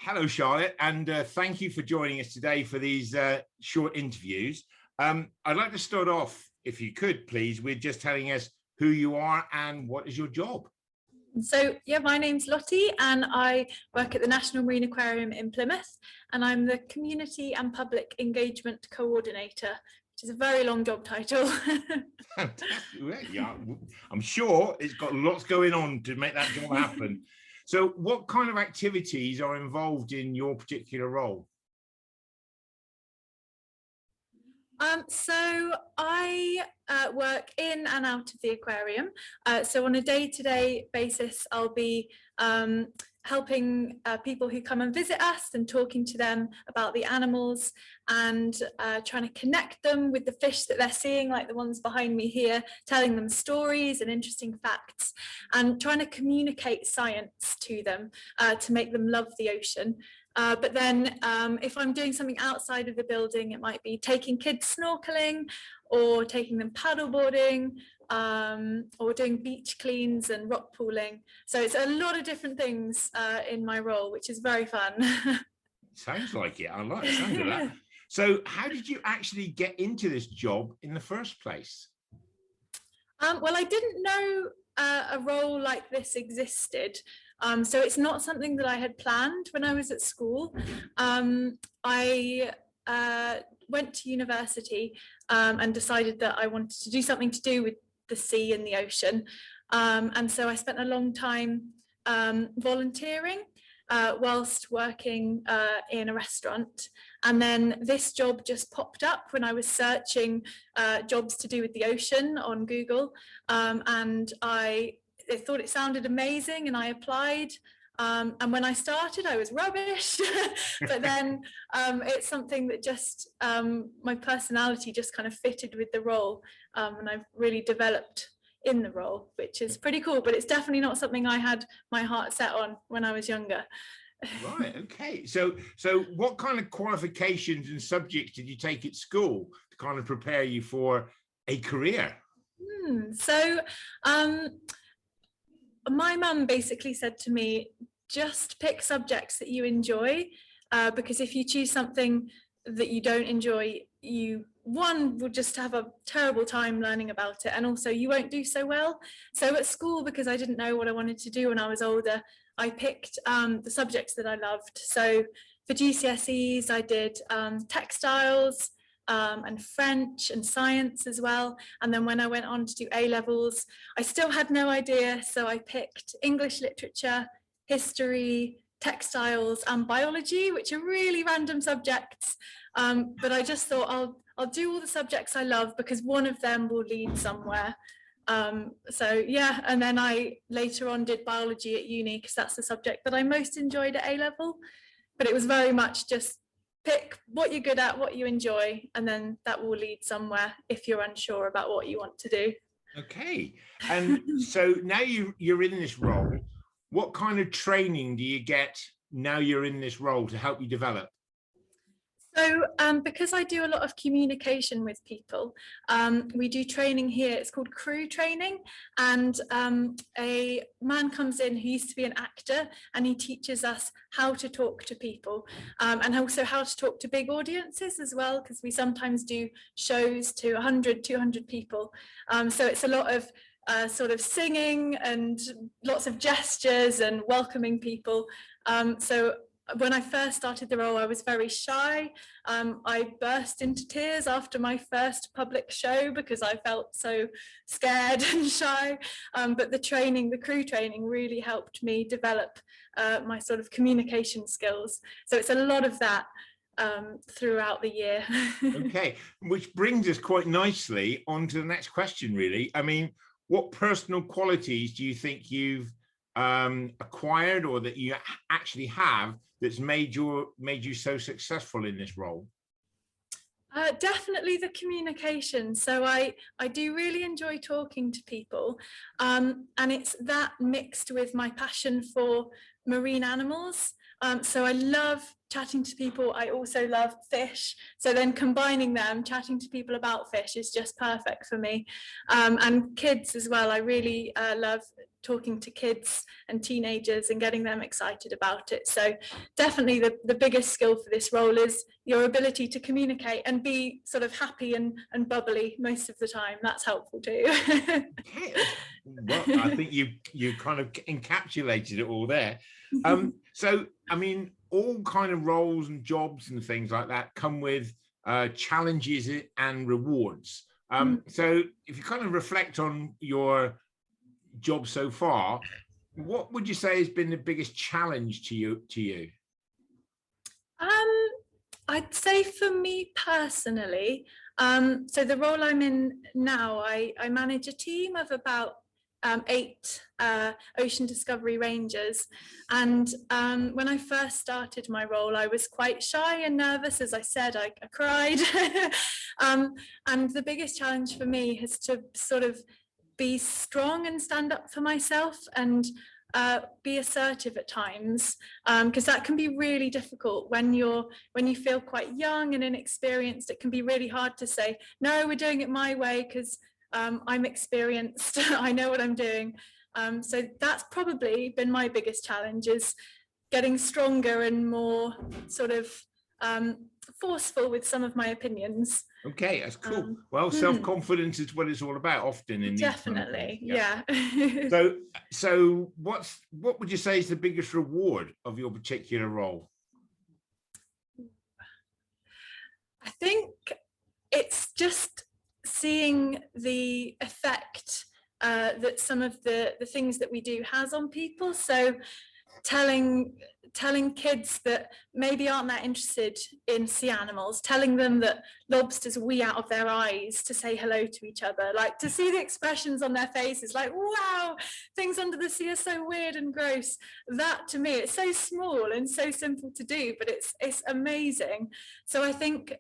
Hello, Charlotte, and thank you for joining us today for these short interviews. I'd like to start off, if you could, please, with just telling us who you are and what is your job. So yeah, my name's Lottie and I work at the National Marine Aquarium in Plymouth, and I'm the Community and Public Engagement Coordinator, which is a very long job title. Yeah, I'm sure it's got lots going on to make that job happen. So what kind of activities are involved in your particular role? So I work in and out of the aquarium. So on a day-to-day basis, I'll be helping people who come and visit us and talking to them about the animals and trying to connect them with the fish that they're seeing, like the ones behind me here, telling them stories and interesting facts and trying to communicate science to them to make them love the ocean. But then if I'm doing something outside of the building, it might be taking kids snorkeling or taking them paddleboarding or doing beach cleans and rock pooling. So it's a lot of different things in my role, which is very fun. Sounds like it. I like the sound of that. So how did you actually get into this job in the first place? Well, I didn't know a role like this existed. So it's not something that I had planned when I was at school. I went to university and decided that I wanted to do something to do with the sea and the ocean. And so I spent a long time volunteering whilst working in a restaurant. And then this job just popped up when I was searching jobs to do with the ocean on Google. And I thought it sounded amazing and I applied. And when I started, I was rubbish. But then it's something that just, my personality just kind of fitted with the role. And I've really developed in the role, which is pretty cool, but it's definitely not something I had my heart set on when I was younger. Right, okay. So what kind of qualifications and subjects did you take at school to kind of prepare you for a career? So my mum basically said to me, just pick subjects that you enjoy, because if you choose something that you don't enjoy, you will just have a terrible time learning about it, and also you won't do so well. So at school, because I didn't know what I wanted to do when I was older, I picked the subjects that I loved. So for GCSEs, I did textiles and French and science as well. And then when I went on to do A-levels, I still had no idea. So I picked English literature, history, textiles and biology, which are really random subjects. But I just thought I'll do all the subjects I love because one of them will lead somewhere. So yeah, and then I later on did biology at uni because that's the subject that I most enjoyed at A-level. But it was very much just pick what you're good at, what you enjoy, and then that will lead somewhere if you're unsure about what you want to do. Okay, and so now you're in this role. What kind of training do you get now you're in this role to help you develop? So because I do a lot of communication with people, we do training here. It's called crew training, and a man comes in who used to be an actor, and he teaches us how to talk to people, and also how to talk to big audiences as well, because we sometimes do shows to 100, 200 people. So it's a lot of sort of singing and lots of gestures and welcoming people. So when I first started the role, I was very shy. I burst into tears after my first public show because I felt so scared and shy. But the crew training really helped me develop my sort of communication skills. So it's a lot of that throughout the year. Okay, which brings us quite nicely on to the next question, really. I mean, what personal qualities do you think you've acquired or that you actually have that's made you so successful in this role? Definitely the communication. So I do really enjoy talking to people, and it's that mixed with my passion for marine animals. So I love chatting to people. I also love fish. So then combining them, chatting to people about fish is just perfect for me. And kids as well. I really love talking to kids and teenagers and getting them excited about it. So definitely the biggest skill for this role is your ability to communicate and be sort of happy and bubbly most of the time. That's helpful too. Okay. Well, I think you kind of encapsulated it all there. So, I mean, all kind of roles and jobs and things like that come with challenges and rewards. So if you kind of reflect on your job so far, what would you say has been the biggest challenge to you? I'd say for me personally, so the role I'm in now, I manage a team of about 8 ocean discovery rangers, and when I first started my role I was quite shy and nervous. As I said, I cried. And the biggest challenge for me is to sort of be strong and stand up for myself and be assertive at times, because that can be really difficult when you feel quite young and inexperienced. It can be really hard to say, no, we're doing it my way, because I'm experienced, I know what I'm doing. So that's probably been my biggest challenge, is getting stronger and more sort of forceful with some of my opinions. Okay, that's cool. Well, self-confidence is what it's all about often in definitely these kind of yeah. So what would you say is the biggest reward of your particular role? I think it's just seeing the effect that some of the things that we do has on people. So telling kids that maybe aren't that interested in sea animals, telling them that lobsters wee out of their eyes to say hello to each other, like to see the expressions on their faces, like, wow, things under the sea are so weird and gross. That to me, it's so small and so simple to do, but it's amazing. So I think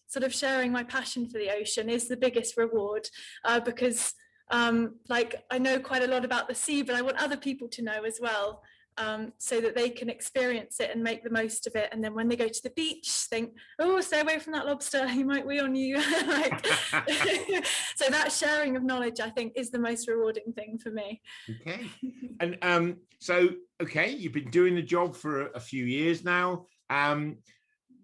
sort of sharing my passion for the ocean is the biggest reward, because like I know quite a lot about the sea, but I want other people to know as well. So that they can experience it and make the most of it, and then when they go to the beach think, oh, stay away from that lobster, he might wee on you. Like, so that sharing of knowledge I think is the most rewarding thing for me. Okay. And so okay, you've been doing the job for a few years now.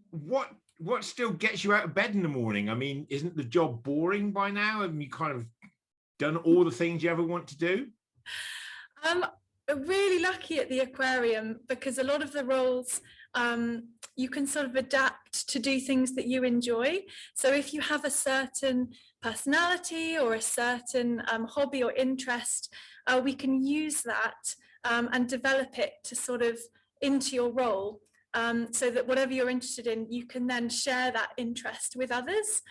What still gets you out of bed in the morning? I mean, isn't the job boring by now? Have you kind of done all the things you ever want to do? Really lucky at the aquarium, because a lot of the roles you can sort of adapt to do things that you enjoy. So if you have a certain personality or a certain hobby or interest, we can use that and develop it to sort of into your role, so that whatever you're interested in, you can then share that interest with others.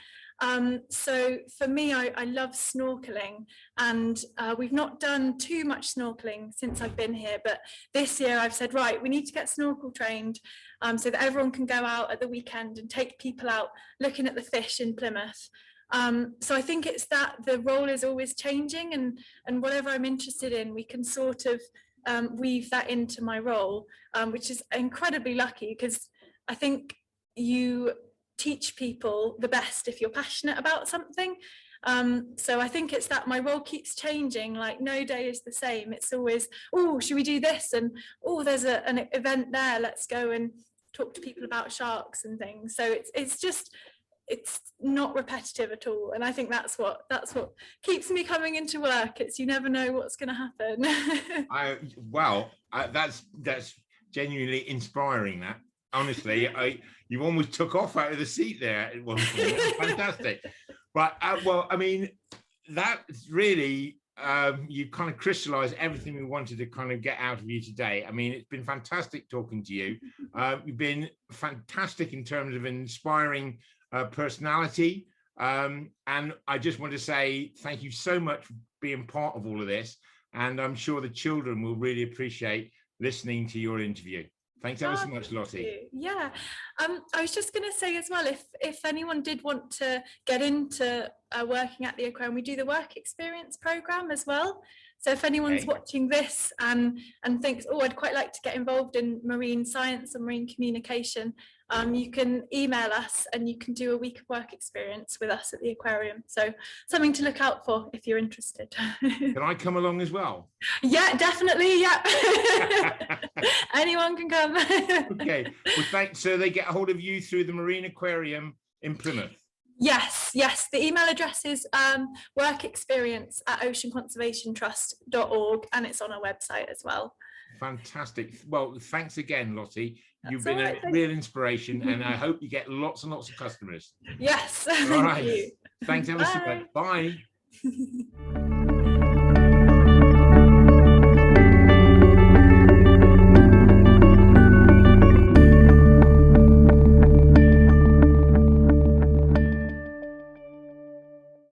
So for me, I love snorkeling, and we've not done too much snorkeling since I've been here, but this year I've said, right, we need to get snorkel trained, so that everyone can go out at the weekend and take people out looking at the fish in Plymouth. So I think it's that the role is always changing, and whatever I'm interested in, we can sort of weave that into my role, which is incredibly lucky, because I think you teach people the best if you're passionate about something. So I think it's that my role keeps changing, like no day is the same. It's always, oh, should we do this? And oh, there's an event there, let's go and talk to people about sharks and things. So it's not repetitive at all, and I think that's what keeps me coming into work. It's, you never know what's going to happen. That's genuinely inspiring, that honestly. You almost took off out of the seat there at one point. Fantastic. But well, I mean, that's really you kind of crystallized everything we wanted to kind of get out of you today. I mean, it's been fantastic talking to you. You've been fantastic in terms of inspiring personality, and I just want to say thank you so much for being part of all of this, and I'm sure the children will really appreciate listening to your interview. Thanks ever so much, Lottie. Yeah, I was just going to say as well, if anyone did want to get into working at the aquarium, we do the work experience program as well. So if anyone's Okay. watching this and thinks, oh, I'd quite like to get involved in marine science and marine communication, you can email us and you can do a week of work experience with us at the aquarium. So something to look out for if you're interested. Can I come along as well? Yeah, definitely. Yeah. Anyone can come. Okay. Well, thanks. So they get a hold of you through the Marine Aquarium in Plymouth. Yes. The email address is workexperience@oceanconservationtrust.org, and it's on our website as well. Fantastic. Well, thanks again, Lottie. You've been right, a real inspiration, and I hope you get lots and lots of customers. Yes. All right. Thank you. Thanks ever so much. Bye.